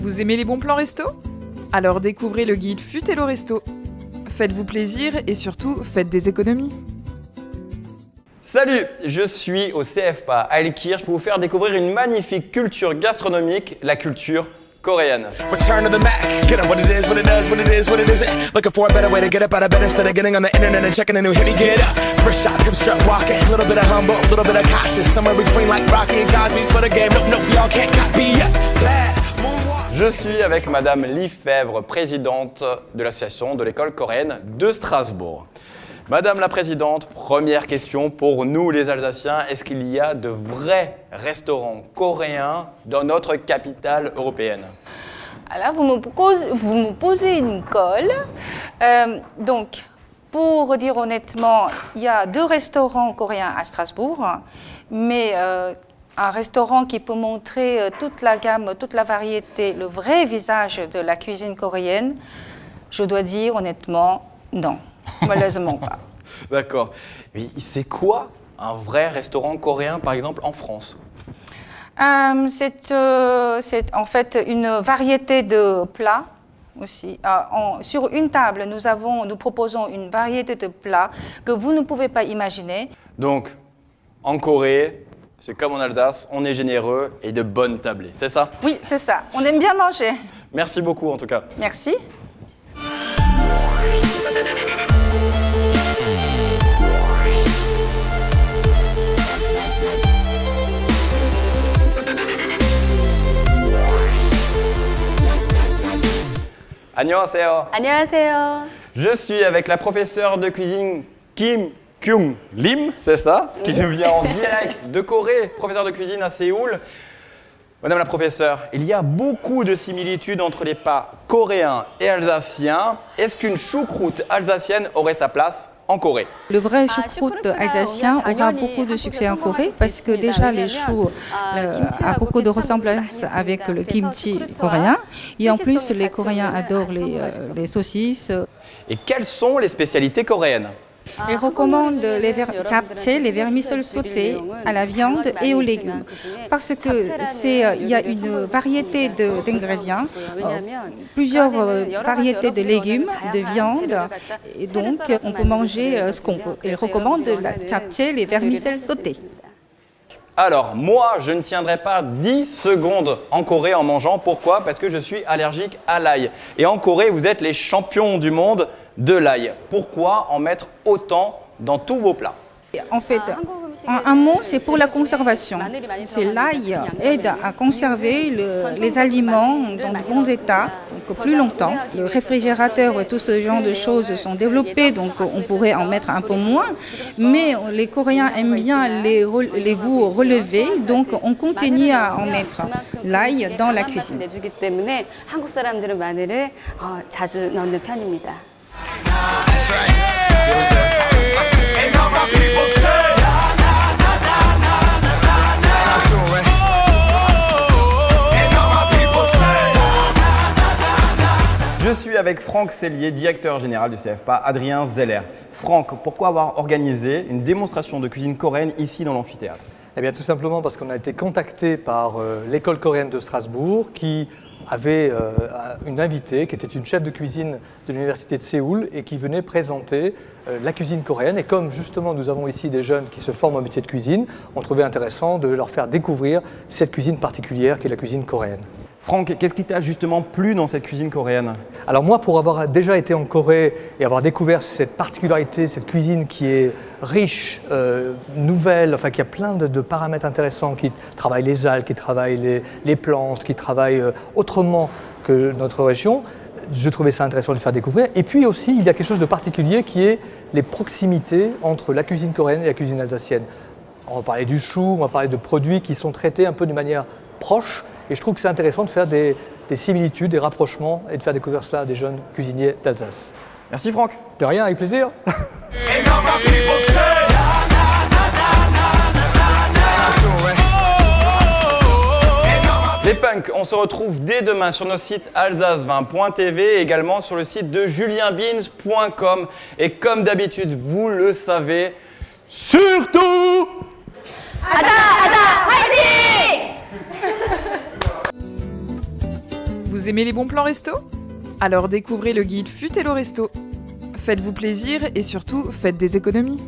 Vous aimez les bons plans resto? Alors découvrez le guide Fut Hello Resto. Faites-vous plaisir et surtout, faites des économies. Salut, je suis au CFPA à Elkirch pour vous faire découvrir une magnifique culture gastronomique, la culture coréenne. Return to the Mac. Get up what it is, what it does, what it is, what it isn't. Looking for a better way to get up out of bed instead of getting on the internet and checking a new hit. Me get up. First shot, come strut walking. A little bit of humble, a little bit of cautious. Somewhere between like Rocky and Cosby's for the game. Nope, nope, y'all can't copy yet. Bad. Je suis avec Madame Lefebvre, présidente de l'association de l'école coréenne de Strasbourg. Madame la Présidente, première question pour nous les Alsaciens. Est-ce qu'il y a de vrais restaurants coréens dans notre capitale européenne? Alors, vous me posez une colle. Donc, pour dire honnêtement, il y a 2 restaurants coréens à Strasbourg, mais un restaurant qui peut montrer toute la gamme, toute la variété, le vrai visage de la cuisine coréenne, je dois dire honnêtement, non. Malheureusement pas. D'accord. Mais c'est quoi un vrai restaurant coréen, par exemple, en France? C'est en fait une variété de plats aussi. Sur une table, nous proposons une variété de plats que vous ne pouvez pas imaginer. Donc, en Corée, c'est comme en Alsace, on est généreux et de bonnes tablées, c'est ça? Oui, c'est ça. On aime bien manger. Merci beaucoup, en tout cas. Merci. 안녕하세요. 안녕하세요. Je suis avec la professeure de cuisine Kim Kyung Lim, c'est ça? Qui nous vient en direct de Corée, professeure de cuisine à Séoul. Madame la professeure, il y a beaucoup de similitudes entre les plats coréens et alsaciens. Est-ce qu'une choucroute alsacienne aurait sa place en Corée? Le vrai choucroute alsacien aura beaucoup de succès en Corée parce que déjà les choux a beaucoup de ressemblances avec le kimchi coréen et en plus les Coréens adorent les saucisses. Et quelles sont les spécialités coréennes? Ils recommandent les japchae, les vermicelles sautées à la viande et aux légumes parce que il y a une variété d'ingrédients, plusieurs variétés de légumes, de viande et donc on peut manger ce qu'on veut. Ils recommandent la japchae, les vermicelles sautées. Alors, moi, je ne tiendrai pas 10 secondes en Corée en mangeant. Pourquoi? Parce que je suis allergique à l'ail. Et en Corée, vous êtes les champions du monde de l'ail. Pourquoi en mettre autant dans tous vos plats? En fait, un mot, c'est pour la conservation. C'est l'ail aide à conserver les aliments dans de bons états, donc plus longtemps. Le réfrigérateur et tout ce genre de choses sont développés, donc on pourrait en mettre un peu moins. Mais les Coréens aiment bien les goûts relevés, donc on continue à en mettre l'ail dans la cuisine. 한국 사람들은 마늘을 자주 넣는 편입니다. Je suis avec Franck Sellier, directeur général du CFPA, Adrien Zeller. Franck, pourquoi avoir organisé une démonstration de cuisine coréenne ici dans l'amphithéâtre? Eh bien, tout simplement parce qu'on a été contacté par l'école coréenne de Strasbourg qui avait une invitée qui était une chef de cuisine de l'université de Séoul et qui venait présenter la cuisine coréenne. Et comme justement nous avons ici des jeunes qui se forment au métier de cuisine, on trouvait intéressant de leur faire découvrir cette cuisine particulière qui est la cuisine coréenne. Franck, qu'est-ce qui t'a justement plu dans cette cuisine coréenne? Alors moi, pour avoir déjà été en Corée et avoir découvert cette particularité, cette cuisine qui est riche, nouvelle, enfin qui a plein de paramètres intéressants, qui travaille les algues, qui travaille les plantes, qui travaille autrement que notre région, je trouvais ça intéressant de le faire découvrir. Et puis aussi, il y a quelque chose de particulier qui est les proximités entre la cuisine coréenne et la cuisine alsacienne. On va parler du chou, on va parler de produits qui sont traités un peu d'une manière proche. Et je trouve que c'est intéressant de faire des similitudes, des rapprochements et de faire découvrir cela à des jeunes cuisiniers d'Alsace. Merci Franck. De rien, avec plaisir. Les punks, on se retrouve dès demain sur nos sites alsace20.tv et également sur le site de julienbeans.com. Et comme d'habitude, vous le savez, surtout... 아자! 화이팅! Vous aimez les bons plans resto? Alors découvrez le guide Fut Hello Resto. Faites-vous plaisir et surtout faites des économies.